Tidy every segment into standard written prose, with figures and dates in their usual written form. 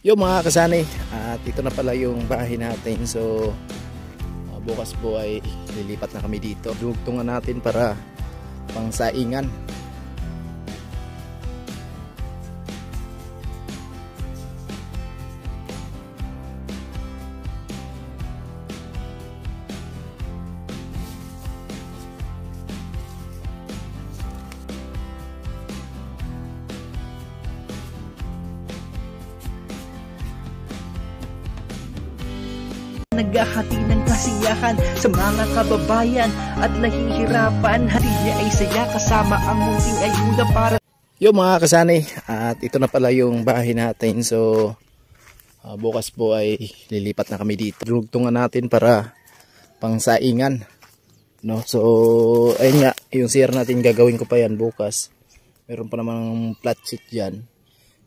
Yo mga kasani, at ito na pala yung bahay natin. So bukas po ay lilipat na kami dito. Dugtungan natin para pangsaingan. Naghahati ng kasiyahan sa mga kababayan at nahihirapan. Hati niya ay saya kasama ang munting ayuda para. Yo mga kasani, at ito na pala yung bahay natin. So bukas po ay lilipat na kami dito. Dugtungan natin para pangsaingan, no? So ayun nga, yung CR natin gagawin ko pa yan bukas. Meron pa namang flat sheet dyan.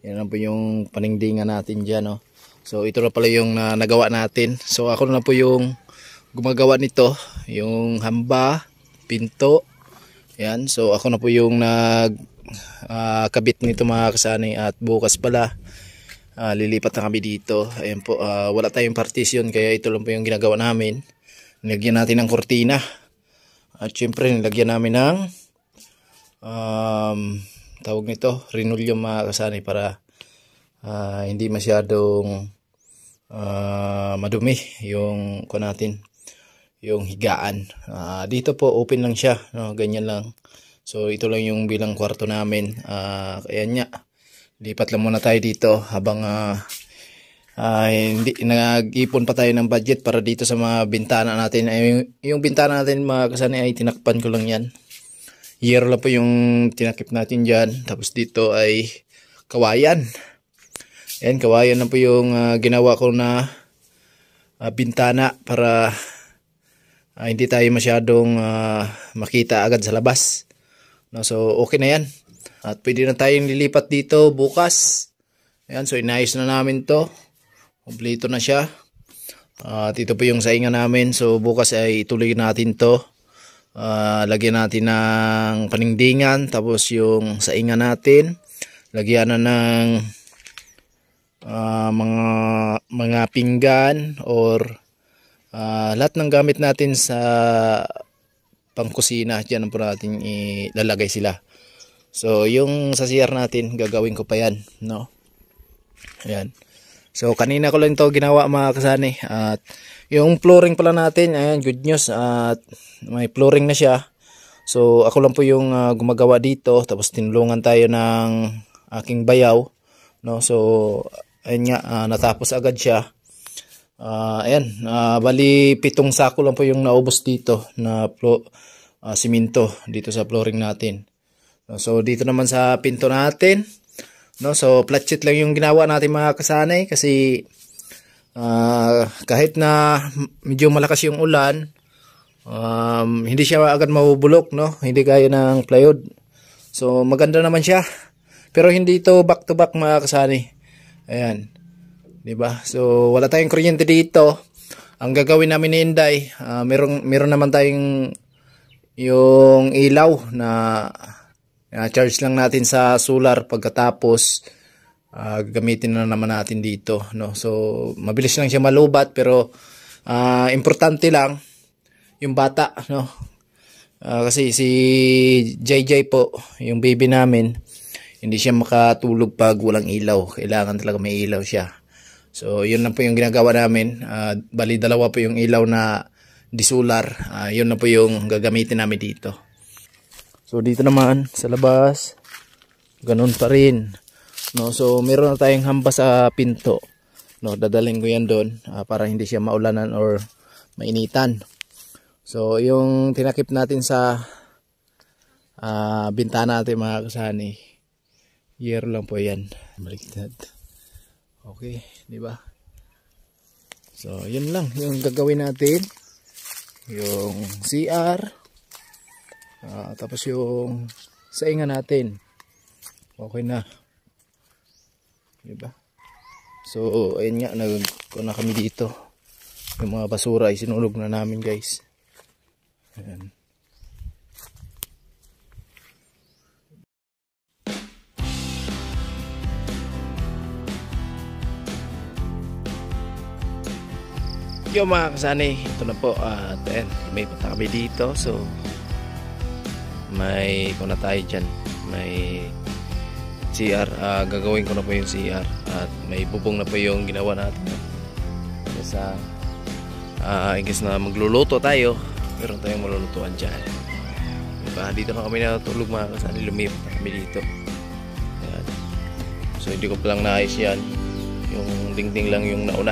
Yan lang po yung paningdingan natin dyan, no? So ito na pala yung nagawa natin. So ako na po yung gumagawa nito, yung hamba, pinto. Yan, so ako na po yung kabit nito mga kasani. At bukas pala lilipat na kami dito. Ayan po, wala tayong partition kaya ito lang po yung ginagawa namin. Nilagyan natin ng kortina. At syempre nilagyan namin ng tawag nito, linoleum mga kasani, para hindi masyadong madumi yung natin, yung higaan. Dito po open lang siya, no? Ganyan lang. So ito lang yung bilang kwarto namin. Kaya nga, lipat lang muna tayo dito habang hindi nag-ipon pa tayo ng budget para dito sa mga bintana natin. Yung bintana natin mga kasani ay tinakpan ko lang yan. Year lang po yung tinakip natin dyan. Tapos dito ay kawayan. Ayan, kawayan na po yung ginawa ko na bintana para hindi tayo masyadong makita agad sa labas, no? So okay na yan. At pwede na tayong lilipat dito bukas. Ayan, so inayos na namin to. Kompleto na siya. At ito po yung saingan namin. So bukas ay ituloy natin to. Lagyan natin ng paningdingan. Tapos yung saingan natin, lagyan na ng mga pinggan or lahat ng gamit natin sa pangkusina. Diyan po natin ilalagay sila. So yung sa CR natin gagawin ko pa yan, no? Ayan. So kanina ko lang to ginawa mga kasani. At yung flooring pala natin, ayan, good news, at may flooring na siya. So ako lang po yung gumagawa dito. Tapos tinulungan tayo ng aking bayaw, no? So ayun nga, natapos agad siya. Ayan, bali 7 sako lang po yung naubos dito na simento dito sa flooring natin. So dito naman sa pinto natin, no? So flat sheet lang yung ginawa natin mga kasanay kasi kahit na medyo malakas yung ulan, hindi siya agad mabubulok, no? Hindi gaya ng plywood. So maganda naman siya. Pero hindi ito back to back mga kasanay. Ayan, 'di ba? So wala tayong kuryente dito. Ang gagawin namin ni Inday, meron naman tayong yung ilaw na charge lang natin sa solar. Pagkatapos gamitin na naman natin dito, no? So mabilis lang siya malubat, pero importante lang yung bata, no? Kasi si JJ po, yung baby namin, hindi siya makatulog pag walang ilaw. Kailangan talaga may ilaw siya. So yun na po yung ginagawa namin. Bali dalawa po yung ilaw na solar. Yun na po yung gagamitin namin dito. So dito naman sa labas, ganun pa rin, no? So meron na tayong hamba sa pinto, no? Dadalhin ko yan doon para hindi siya maulanan or mainitan. So yung tinakip natin sa bintana natin mga kasani, year lang po yan. Baliktad. Okay, di ba? So yun lang yung gagawin natin. Yung CR, tapos yung saingan natin, okay na, di ba? So ayun nga, na kami dito. Yung mga basura ay sinulog na namin, guys. Ayan. Yung mga kasani, ito na po. At ayan, may punta kami dito. So, may kung na tayo dyan. May CR. Gagawin ko na po yung CR. At may bubong na po yung ginawa natin. Kasi ingis na magluluto tayo. Meron tayong malulutuan dyan. Diba? Dito na kami natulog mga kasani. Lumipat na kami dito. Ayan. So, hindi ko palang naayos yan. Yung dingding lang yung nauna.